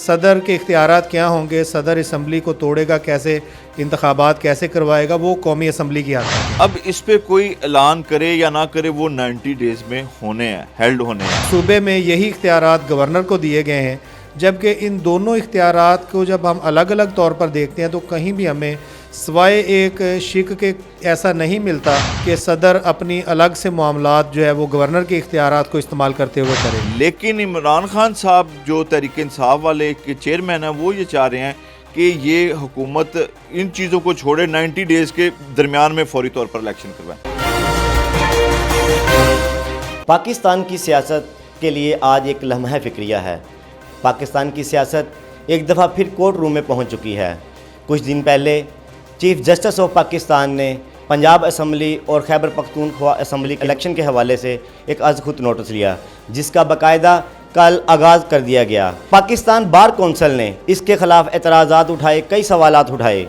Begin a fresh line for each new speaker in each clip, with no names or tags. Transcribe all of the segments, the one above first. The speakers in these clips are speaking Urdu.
صدر کے اختیارات کیا ہوں گے، صدر اسمبلی کو توڑے گا کیسے، انتخابات کیسے کروائے گا، وہ قومی اسمبلی کی ہاتھ ہے۔
اب اس پہ کوئی اعلان کرے یا نہ کرے وہ 90 ڈیز میں ہونے ہیں، ہیلڈ ہونے ہیں۔
صوبے میں یہی اختیارات گورنر کو دیے گئے ہیں، جبکہ ان دونوں اختیارات کو جب ہم الگ الگ طور پر دیکھتے ہیں تو کہیں بھی ہمیں سوائے ایک شک کے ایسا نہیں ملتا کہ صدر اپنی الگ سے معاملات جو ہے وہ گورنر کے اختیارات کو استعمال کرتے ہوئے کرے۔
لیکن عمران خان صاحب جو تحریک انصاف والے کے چیئرمین ہیں وہ یہ چاہ رہے ہیں کہ یہ حکومت ان چیزوں کو چھوڑے، 90 ڈیز کے درمیان میں فوری طور پر الیکشن کروائیں۔
پاکستان کی سیاست کے لیے آج ایک لمحہ فکریہ ہے۔ پاکستان کی سیاست ایک دفعہ پھر کورٹ روم میں پہنچ چکی ہے۔ کچھ دن پہلے چیف جسٹس آف پاکستان نے پنجاب اسمبلی اور خیبر پختونخوا اسمبلی الیکشن کے حوالے سے ایک از خود نوٹس لیا، جس کا باقاعدہ کل آغاز کر دیا گیا۔ پاکستان بار کونسل نے اس کے خلاف اعتراضات اٹھائے، کئی سوالات اٹھائے۔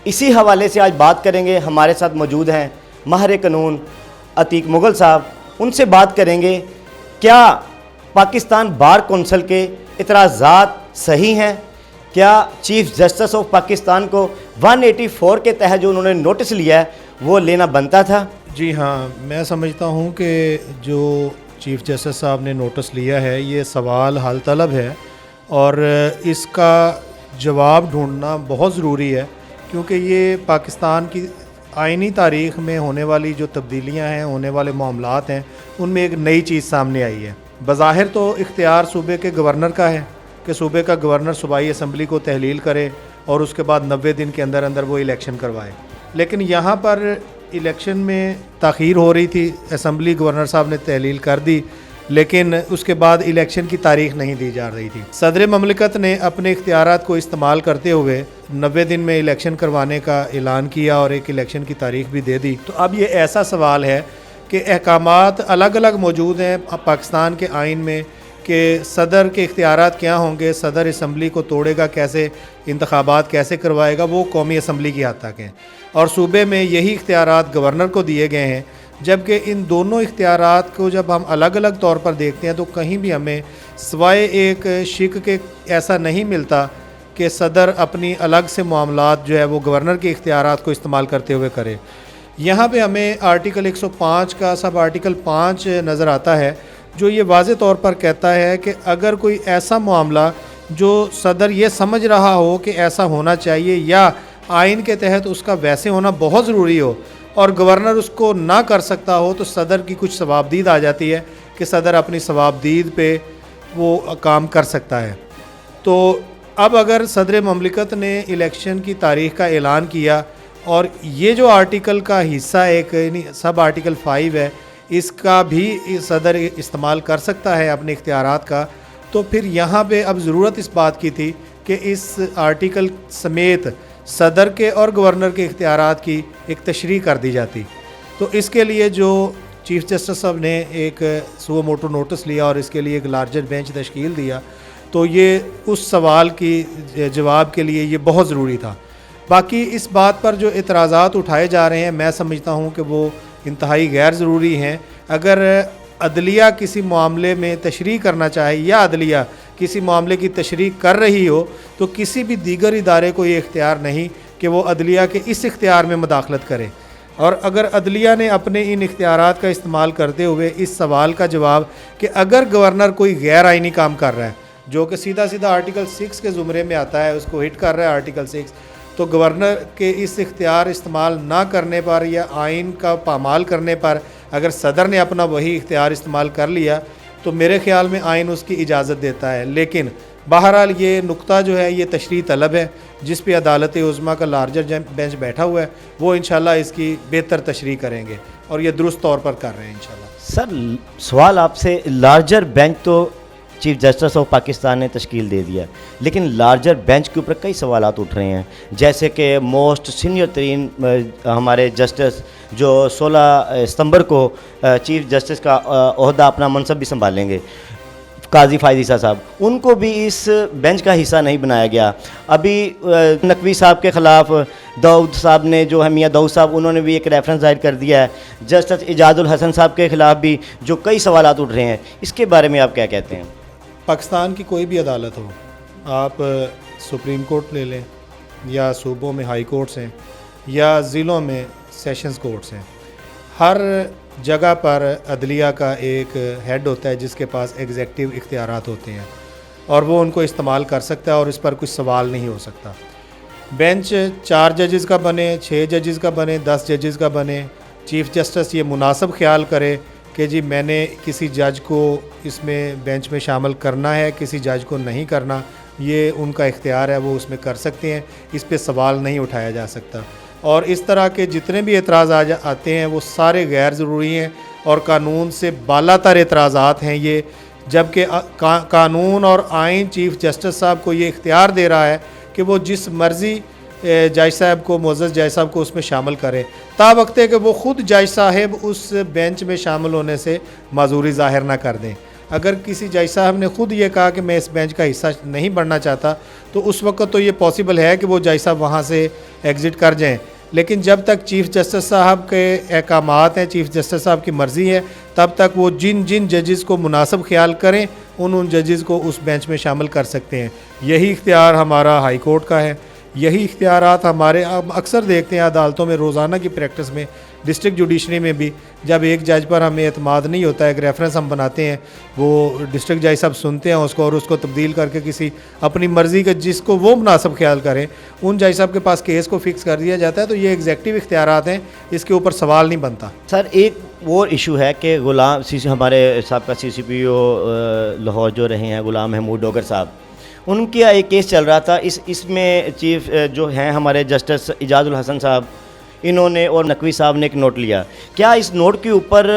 اسی حوالے سے آج بات کریں گے۔ ہمارے ساتھ موجود ہیں ماہر قانون عتیق مغل صاحب، ان سے بات کریں گے کیا پاکستان بار کونسل کے اعتراضات صحیح ہیں؟ کیا چیف جسٹس آف پاکستان کو 184 کے تحت جو انہوں نے نوٹس لیا ہے وہ لینا بنتا تھا؟
جی ہاں، میں سمجھتا ہوں کہ جو چیف جسٹس صاحب نے نوٹس لیا ہے یہ سوال حل طلب ہے، اور اس کا جواب ڈھونڈنا بہت ضروری ہے، کیونکہ یہ پاکستان کی آئینی تاریخ میں ہونے والی جو تبدیلیاں ہیں، ہونے والے معاملات ہیں، ان میں ایک نئی چیز سامنے آئی ہے۔ بظاہر تو اختیار صوبے کے گورنر کا ہے کہ صوبے کا گورنر صوبائی اسمبلی کو تحلیل کرے اور اس کے بعد 90 دن کے اندر اندر وہ الیکشن کروائے، لیکن یہاں پر الیکشن میں تاخیر ہو رہی تھی۔ اسمبلی گورنر صاحب نے تحلیل کر دی، لیکن اس کے بعد الیکشن کی تاریخ نہیں دی جا رہی تھی۔ صدر مملکت نے اپنے اختیارات کو استعمال کرتے ہوئے 90 دن میں الیکشن کروانے کا اعلان کیا اور ایک الیکشن کی تاریخ بھی دے دی۔ تو اب یہ ایسا سوال ہے کہ احکامات الگ الگ موجود ہیں پاکستان کے آئین میں کہ صدر کے اختیارات کیا ہوں گے، صدر اسمبلی کو توڑے گا کیسے، انتخابات کیسے کروائے گا، وہ قومی اسمبلی کی حد تک ہیں، اور صوبے میں یہی اختیارات گورنر کو دیے گئے ہیں، جبکہ ان دونوں اختیارات کو جب ہم الگ الگ طور پر دیکھتے ہیں تو کہیں بھی ہمیں سوائے ایک شک کے ایسا نہیں ملتا کہ صدر اپنی الگ سے معاملات جو ہے وہ گورنر کے اختیارات کو استعمال کرتے ہوئے کرے۔ یہاں پہ ہمیں آرٹیکل 105 کا سب آرٹیکل 5 نظر آتا ہے، جو یہ واضح طور پر کہتا ہے کہ اگر کوئی ایسا معاملہ جو صدر یہ سمجھ رہا ہو کہ ایسا ہونا چاہیے یا آئین کے تحت اس کا ویسے ہونا بہت ضروری ہو اور گورنر اس کو نہ کر سکتا ہو، تو صدر کی کچھ ثوابدید آ جاتی ہے کہ صدر اپنی ثوابدید پہ وہ کام کر سکتا ہے۔ تو اب اگر صدر مملکت نے الیکشن کی تاریخ کا اعلان کیا اور یہ جو آرٹیکل کا حصہ ایک سب آرٹیکل 5 ہے، اس کا بھی صدر استعمال کر سکتا ہے اپنے اختیارات کا، تو پھر یہاں پہ اب ضرورت اس بات کی تھی کہ اس آرٹیکل سمیت صدر کے اور گورنر کے اختیارات کی ایک تشریح کر دی جاتی۔ تو اس کے لیے جو چیف جسٹس صاحب نے ایک سو موٹو نوٹس لیا اور اس کے لیے ایک لارجر بینچ تشکیل دیا، تو یہ اس سوال کی جواب کے لیے یہ بہت ضروری تھا۔ باقی اس بات پر جو اعتراضات اٹھائے جا رہے ہیں، میں سمجھتا ہوں کہ وہ انتہائی غیر ضروری ہیں۔ اگر عدلیہ کسی معاملے میں تشریح کرنا چاہے یا عدلیہ کسی معاملے کی تشریح کر رہی ہو، تو کسی بھی دیگر ادارے کو یہ اختیار نہیں کہ وہ عدلیہ کے اس اختیار میں مداخلت کرے۔ اور اگر عدلیہ نے اپنے ان اختیارات کا استعمال کرتے ہوئے اس سوال کا جواب کہ اگر گورنر کوئی غیر آئینی کام کر رہا ہے جو کہ سیدھا آرٹیکل 6 کے زمرے میں آتا ہے، اس کو ہٹ کر رہا ہے آرٹیکل 6، تو گورنر کے اس اختیار استعمال نہ کرنے پر یا آئین کا پامال کرنے پر اگر صدر نے اپنا وہی اختیار استعمال کر لیا تو میرے خیال میں آئین اس کی اجازت دیتا ہے۔ لیکن بہرحال یہ نقطہ جو ہے یہ تشریح طلب ہے، جس پہ عدالت عظمیٰ کا لارجر بینچ بیٹھا ہوا ہے، وہ انشاءاللہ اس کی بہتر تشریح کریں گے اور یہ درست طور پر کر رہے ہیں انشاءاللہ۔
سر سوال آپ سے، لارجر بینچ تو چیف جسٹس آف پاکستان نے تشکیل دے دیا، لیکن لارجر بینچ کے اوپر کئی سوالات اٹھ رہے ہیں، جیسے کہ موسٹ سینئر ترین ہمارے جسٹس جو 16 ستمبر کو چیف جسٹس کا عہدہ اپنا منصب بھی سنبھالیں گے، قاضی فائز عیسیٰ صاحب، ان کو بھی اس بینچ کا حصہ نہیں بنایا گیا۔ ابھی نقوی صاحب کے خلاف داؤد صاحب نے جو ہے میاں داؤد صاحب، انہوں نے بھی ایک ریفرنس ظاہر کر دیا ہے۔ جسٹس اعجاز الحسن صاحب کے خلاف بھی جو کئی سوالات اٹھ رہے ہیں، اس کے بارے میں آپ کیا کہتے ہیں؟
پاکستان کی کوئی بھی عدالت ہو، آپ سپریم کورٹ لے لیں یا صوبوں میں ہائی کورٹس ہیں یا ضلعوں میں سیشنز کورٹس ہیں، ہر جگہ پر عدلیہ کا ایک ہیڈ ہوتا ہے جس کے پاس ایگزیکٹو اختیارات ہوتے ہیں اور وہ ان کو استعمال کر سکتا ہے اور اس پر کچھ سوال نہیں ہو سکتا۔ بینچ 4 ججز کا بنے، 6 ججز کا بنے، 10 ججز کا بنے، چیف جسٹس یہ مناسب خیال کرے کہ جی میں نے کسی جج کو اس میں بینچ میں شامل کرنا ہے، کسی جج کو نہیں کرنا، یہ ان کا اختیار ہے، وہ اس میں کر سکتے ہیں، اس پہ سوال نہیں اٹھایا جا سکتا۔ اور اس طرح کے جتنے بھی اعتراض آتے ہیں وہ سارے غیر ضروری ہیں اور قانون سے بالاتر اعتراضات ہیں یہ، جبکہ قانون اور آئین چیف جسٹس صاحب کو یہ اختیار دے رہا ہے کہ وہ جس مرضی جج صاحب کو، معزز جج صاحب کو اس میں شامل کرے، تا وقت ہے کہ وہ خود جج صاحب اس بینچ میں شامل ہونے سے معذوری ظاہر نہ کر دیں۔ اگر کسی جج صاحب نے خود یہ کہا کہ میں اس بینچ کا حصہ نہیں بننا چاہتا تو اس وقت تو یہ پاسبل ہے کہ وہ جج صاحب وہاں سے ایگزٹ کر جائیں، لیکن جب تک چیف جسٹس صاحب کے احکامات ہیں، چیف جسٹس صاحب کی مرضی ہے، تب تک وہ جن ججز کو مناسب خیال کریں ان ججز کو اس بینچ میں شامل کر سکتے ہیں۔ یہی اختیار ہمارا ہائی کورٹ کا ہے، یہی اختیارات ہمارے اکثر دیکھتے ہیں عدالتوں میں روزانہ کی پریکٹس میں، ڈسٹرکٹ جوڈیشری میں بھی جب ایک جج پر ہمیں اعتماد نہیں ہوتا ہے، ایک ریفرنس ہم بناتے ہیں، وہ ڈسٹرکٹ جج صاحب سنتے ہیں اس کو اور اس کو تبدیل کر کے کسی اپنی مرضی کا جس کو وہ مناسب خیال کریں ان جج صاحب کے پاس کیس کو فکس کر دیا جاتا ہے۔ تو یہ ایگزیکٹو اختیارات ہیں، اس کے اوپر سوال نہیں بنتا۔
سر ایک اور ایشو ہے کہ غلام ہمارے سابقہ CCPO لاہور جو رہے ہیں غلام محمود ڈوگر صاحب، ان کا ایک کیس چل رہا تھا، اس میں چیف جو ہیں ہمارے جسٹس اعجاز الحسن صاحب، انہوں نے اور نقوی صاحب نے ایک نوٹ لیا۔ کیا اس نوٹ کے اوپر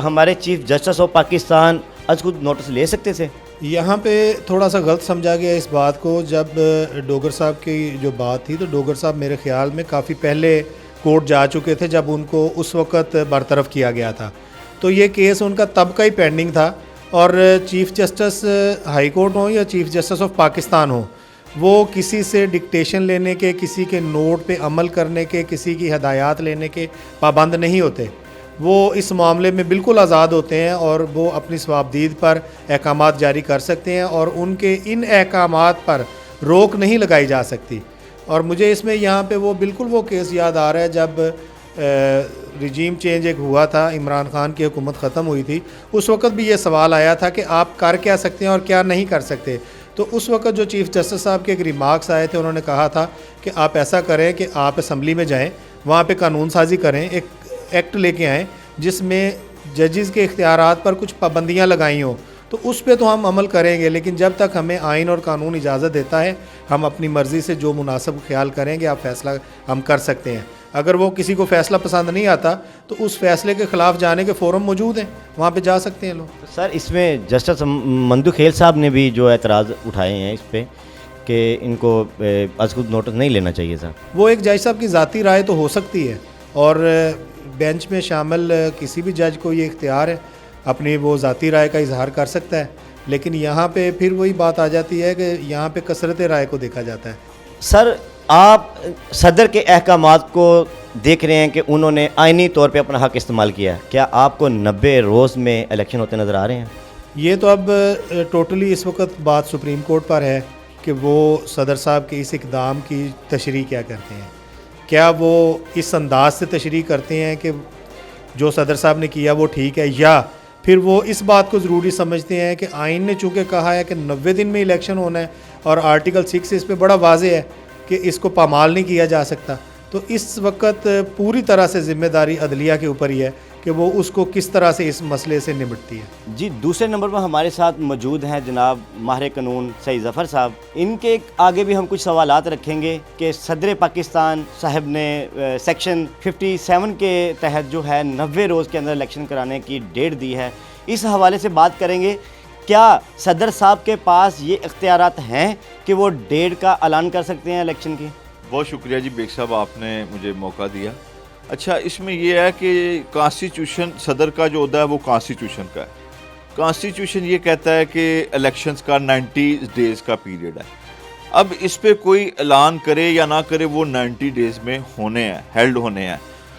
ہمارے چیف جسٹس آف پاکستان از خود نوٹس لے سکتے تھے؟
یہاں پہ تھوڑا سا غلط سمجھا گیا اس بات کو۔ جب ڈوگر صاحب کی جو بات تھی تو ڈوگر صاحب میرے خیال میں کافی پہلے کورٹ جا چکے تھے جب ان کو اس وقت برطرف کیا گیا تھا، تو یہ کیس ان کا تب کا ہی پینڈنگ تھا، اور چیف جسٹس ہائی کورٹ ہوں یا چیف جسٹس آف پاکستان ہوں، وہ کسی سے ڈکٹیشن لینے کے، کسی کے نوٹ پہ عمل کرنے کے، کسی کی ہدایات لینے کے پابند نہیں ہوتے۔ وہ اس معاملے میں بالکل آزاد ہوتے ہیں اور وہ اپنی صوابدید پر احکامات جاری کر سکتے ہیں اور ان کے ان احکامات پر روک نہیں لگائی جا سکتی۔ اور مجھے اس میں یہاں پہ وہ بالکل وہ کیس یاد آ رہا ہے جب رجیم چینج ایک ہوا تھا، عمران خان کی حکومت ختم ہوئی تھی، اس وقت بھی یہ سوال آیا تھا کہ آپ کر کیا سکتے ہیں اور کیا نہیں کر سکتے۔ تو اس وقت جو چیف جسٹس صاحب کے ایک ریمارکس آئے تھے، انہوں نے کہا تھا کہ آپ ایسا کریں کہ آپ اسمبلی میں جائیں، وہاں پہ قانون سازی کریں، ایک ایکٹ لے کے آئیں جس میں ججز کے اختیارات پر کچھ پابندیاں لگائی ہوں، تو اس پہ تو ہم عمل کریں گے، لیکن جب تک ہمیں آئین اور قانون اجازت دیتا ہے ہم اپنی مرضی سے جو مناسب خیال کریں گے، آپ فیصلہ ہم کر سکتے ہیں۔ اگر وہ کسی کو فیصلہ پسند نہیں آتا تو اس فیصلے کے خلاف جانے کے فورم موجود ہیں، وہاں پہ جا سکتے ہیں لوگ۔
سر اس میں جسٹس مندو خیل صاحب نے بھی جو اعتراض اٹھائے ہیں اس پہ کہ ان کو از خود نوٹس نہیں لینا چاہیے تھا۔
وہ ایک جج صاحب کی ذاتی رائے تو ہو سکتی ہے اور بینچ میں شامل کسی بھی جج کو یہ اختیار ہے، اپنی وہ ذاتی رائے کا اظہار کر سکتا ہے، لیکن یہاں پہ پھر وہی بات آ جاتی ہے کہ یہاں پہ کثرت رائے کو دیکھا جاتا ہے۔
سر آپ صدر کے احکامات کو دیکھ رہے ہیں کہ انہوں نے آئینی طور پہ اپنا حق استعمال کیا، کیا آپ کو 90 روز میں الیکشن ہوتے نظر آ رہے ہیں؟
یہ تو اب ٹوٹلی اس وقت بات سپریم کورٹ پر ہے کہ وہ صدر صاحب کے اس اقدام کی تشریح کیا کرتے ہیں۔ کیا وہ اس انداز سے تشریح کرتے ہیں کہ جو صدر صاحب نے کیا وہ ٹھیک ہے، یا پھر وہ اس بات کو ضروری سمجھتے ہیں کہ آئین نے چونکہ کہا ہے کہ 90 دن میں الیکشن ہونا ہے اور آرٹیکل 6 اس پہ بڑا واضح ہے کہ اس کو پامال نہیں کیا جا سکتا، تو اس وقت پوری طرح سے ذمہ داری عدلیہ کے اوپر ہی ہے کہ وہ اس کو کس طرح سے اس مسئلے سے نمٹتی ہے۔
جی دوسرے نمبر پر ہمارے ساتھ موجود ہیں جناب ماہر قانون سعید ظفر صاحب، ان کے آگے بھی ہم کچھ سوالات رکھیں گے کہ صدر پاکستان صاحب نے سیکشن 57 کے تحت جو ہے 90 روز کے اندر الیکشن کرانے کی ڈیٹ دی ہے، اس حوالے سے بات کریں گے۔ کیا صدر صاحب کے پاس یہ اختیارات ہیں کہ وہ ڈیٹ کا اعلان کر سکتے ہیں الیکشن کی؟
بہت شکریہ جی بیگ صاحب، آپ نے مجھے موقع دیا۔ اچھا، اس میں یہ ہے کہ کانسٹیٹیوشن صدر کا جو عہدہ ہے وہ کانسٹیٹیوشن کا ہے۔ کانسٹیٹیوشن یہ کہتا ہے کہ الیکشنز کا 90 ڈیز کا پیریڈ ہے۔ اب اس پہ کوئی اعلان کرے یا نہ کرے وہ 90 ڈیز میں ہونے ہیں، ہیلڈ ہونے ہیں۔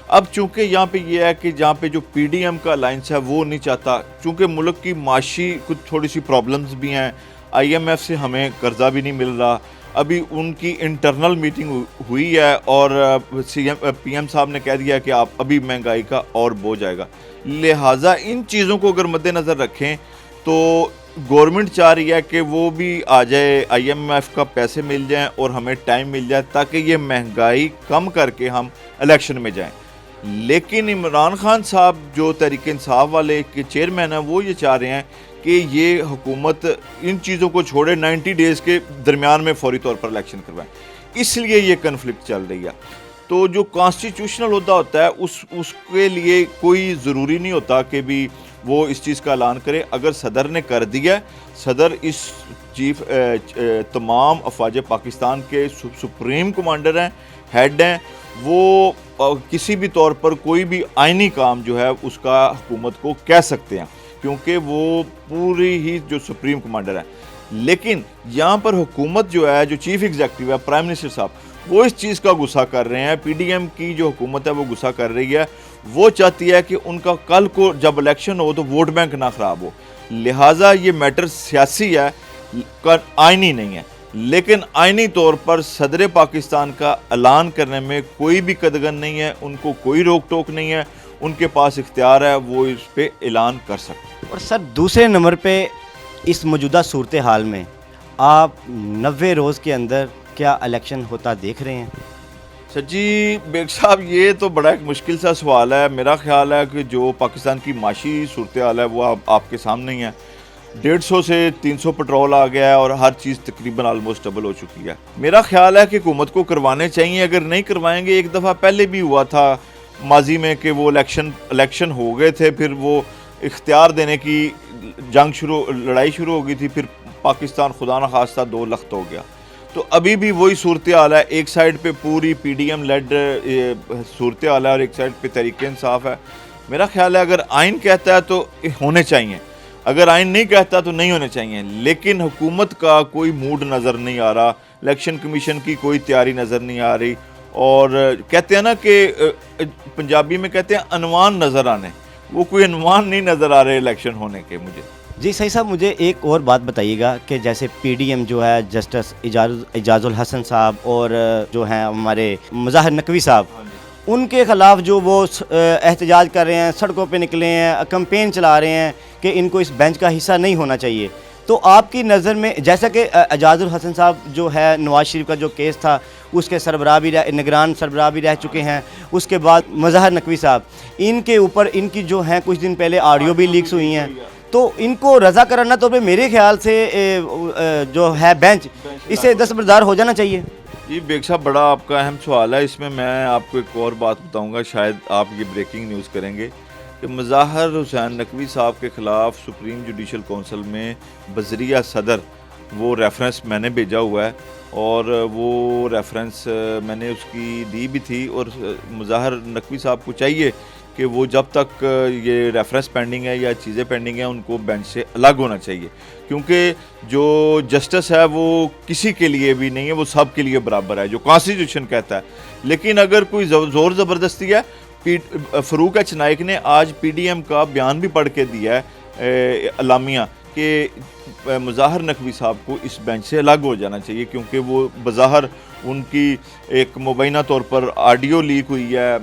اب چونکہ یہاں پہ یہ ہے کہ جہاں پہ جو PDM کا الائنس ہے وہ نہیں چاہتا، چونکہ ملک کی معاشی کچھ تھوڑی سی پرابلمز بھی ہیں، IMF سے ہمیں قرضہ بھی نہیں مل رہا. ابھی ان کی انٹرنل میٹنگ ہوئی ہے اور PM صاحب نے کہہ دیا کہ آپ ابھی مہنگائی کا اور بوجھ آئے گا. لہٰذا ان چیزوں کو اگر مد نظر رکھیں تو گورنمنٹ چاہ رہی ہے کہ وہ بھی آ جائے, IMF کا پیسے مل جائیں اور ہمیں ٹائم مل جائے تاکہ یہ مہنگائی کم کر کے ہم الیکشن میں جائیں. لیکن عمران خان صاحب جو تحریک انصاف والے کے چیئرمین ہیں وہ یہ چاہ رہے ہیں کہ یہ حکومت ان چیزوں کو چھوڑے, 90 ڈیز کے درمیان میں فوری طور پر الیکشن کروائیں. اس لیے یہ کنفلکٹ چل رہی ہے. تو جو کانسٹیٹیوشنل عہدہ ہوتا ہے اس کے لیے کوئی ضروری نہیں ہوتا کہ بھی وہ اس چیز کا اعلان کرے. اگر صدر نے کر دیا, صدر اس چیف تمام افواج پاکستان کے سپریم کمانڈر ہیں, ہیڈ ہیں, وہ کسی بھی طور پر کوئی بھی آئینی کام جو ہے اس کا حکومت کو کہہ سکتے ہیں کیونکہ وہ پوری ہی جو سپریم کمانڈر ہیں. لیکن یہاں پر حکومت جو ہے, جو چیف ایگزیکٹو ہے, پرائم منسٹر صاحب, وہ اس چیز کا غصہ کر رہے ہیں. PDM کی جو حکومت ہے وہ غصہ کر رہی ہے. وہ چاہتی ہے کہ ان کا کل کو جب الیکشن ہو تو ووٹ بینک نہ خراب ہو. لہٰذا یہ میٹر سیاسی ہے, آئینی نہیں ہے. لیکن آئینی طور پر صدر پاکستان کا اعلان کرنے میں کوئی بھی قدغن نہیں ہے, ان کو کوئی روک ٹوک نہیں ہے, ان کے پاس اختیار ہے, وہ اس پہ اعلان کر سکتے.
اور سر دوسرے نمبر پہ اس موجودہ صورتحال میں آپ 90 روز کے اندر کیا الیکشن ہوتا دیکھ رہے ہیں؟
سر جی بیگ صاحب, یہ تو بڑا ایک مشکل سا سوال ہے. میرا خیال ہے کہ جو پاکستان کی معاشی صورتحال ہے وہ آپ کے سامنے ہی ہے. 150 سے 300 پٹرول آ گیا ہے اور ہر چیز تقریباً آلموسٹ ڈبل ہو چکی ہے. میرا خیال ہے کہ حکومت کو کروانے چاہیے. اگر نہیں کروائیں گے, ایک دفعہ پہلے بھی ہوا تھا ماضی میں کہ وہ الیکشن ہو گئے تھے, پھر وہ اختیار دینے کی لڑائی شروع ہو گئی تھی, پھر پاکستان خدا نخواستہ 2 لخت ہو گیا. تو ابھی بھی وہی صورتحال ہے. ایک سائڈ پہ پوری PDM لیڈ صورتحال ہے اور ایک سائڈ پہ تحریک انصاف ہے. میرا خیال ہے اگر آئین کہتا ہے تو ہونے چاہیے, اگر آئین نہیں کہتا تو نہیں ہونے چاہیے. لیکن حکومت کا کوئی موڈ نظر نہیں آ رہا, الیکشن کمیشن کی کوئی تیاری نظر نہیں آ رہی, اور کہتے ہیں نا کہ پنجابی میں کہتے ہیں عنوان نظر آنے, وہ کوئی عنوان نہیں نظر آ رہے الیکشن ہونے کے مجھے.
جی صحیح صاحب, مجھے ایک اور بات بتائیے گا کہ جیسے PDM جو ہے جسٹس اعجاز الحسن صاحب اور جو ہیں ہمارے مظاہر نقوی صاحب, ان کے خلاف جو وہ احتجاج کر رہے ہیں, سڑکوں پہ نکلے ہیں, کمپین چلا رہے ہیں کہ ان کو اس بینچ کا حصہ نہیں ہونا چاہیے, تو آپ کی نظر میں جیسا کہ اعجاز الحسن صاحب جو ہے نواز شریف کا جو کیس تھا اس کے سربراہ بھی نگران سربراہ بھی رہ چکے ہیں, اس کے بعد مظاہر نقوی صاحب, ان کے اوپر ان کی جو ہیں کچھ دن پہلے آڈیو بھی لیکس ہوئی ہیں, تو ان کو رضا کرانا تو میرے خیال سے جو ہے بینچ اس سے دستبردار ہو جانا چاہیے.
جی بیگ صاحب, بڑا آپ کا اہم سوال ہے. اس میں آپ کو ایک اور بات بتاؤں گا, شاید آپ یہ بریکنگ نیوز کریں گے کہ مظاہر حسین نقوی صاحب کے خلاف سپریم جوڈیشل کونسل میں بذریعہ صدر وہ ریفرنس میں نے بھیجا ہوا ہے, اور وہ ریفرنس میں نے اس کی دی بھی تھی. اور مظاہر نقوی صاحب کو چاہیے کہ وہ جب تک یہ ریفرنس پینڈنگ ہے یا چیزیں پینڈنگ ہیں ان کو بینچ سے الگ ہونا چاہیے, کیونکہ جو جسٹس ہے وہ کسی کے لیے بھی نہیں ہے, وہ سب کے لیے برابر ہے جو کانسٹیٹیوشن کہتا ہے. لیکن اگر کوئی زور زبردستی ہے, فاروق ایچ نائک نے آج PDM کا بیان بھی پڑھ کے دیا ہے اعلامیہ کہ مظاہر نقوی صاحب کو اس بینچ سے الگ ہو جانا چاہیے, کیونکہ وہ بظاہر ان کی ایک مبینہ طور پر آڈیو لیک ہوئی ہے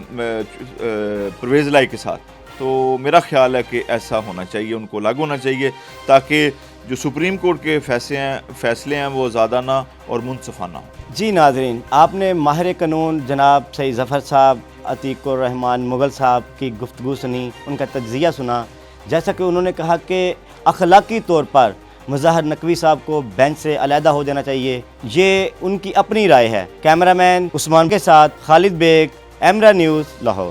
پرویز لائی کے ساتھ. تو میرا خیال ہے کہ ایسا ہونا چاہیے, ان کو الگ ہونا چاہیے تاکہ جو سپریم کورٹ کے فیصلے ہیں وہ زیادہ نہ اور منصفانہ ہوں.
جی ناظرین, آپ نے ماہر قانون جناب سعید ظفر صاحب, عتیق الرحمان مغل صاحب کی گفتگو سنی, ان کا تجزیہ سنا. جیسا کہ انہوں نے کہا کہ اخلاقی طور پر مظاہر نقوی صاحب کو بینچ سے علیحدہ ہو جانا چاہیے, یہ ان کی اپنی رائے ہے. کیمرہ مین عثمان کے ساتھ خالد بیگ, ایمرا نیوز, لاہور.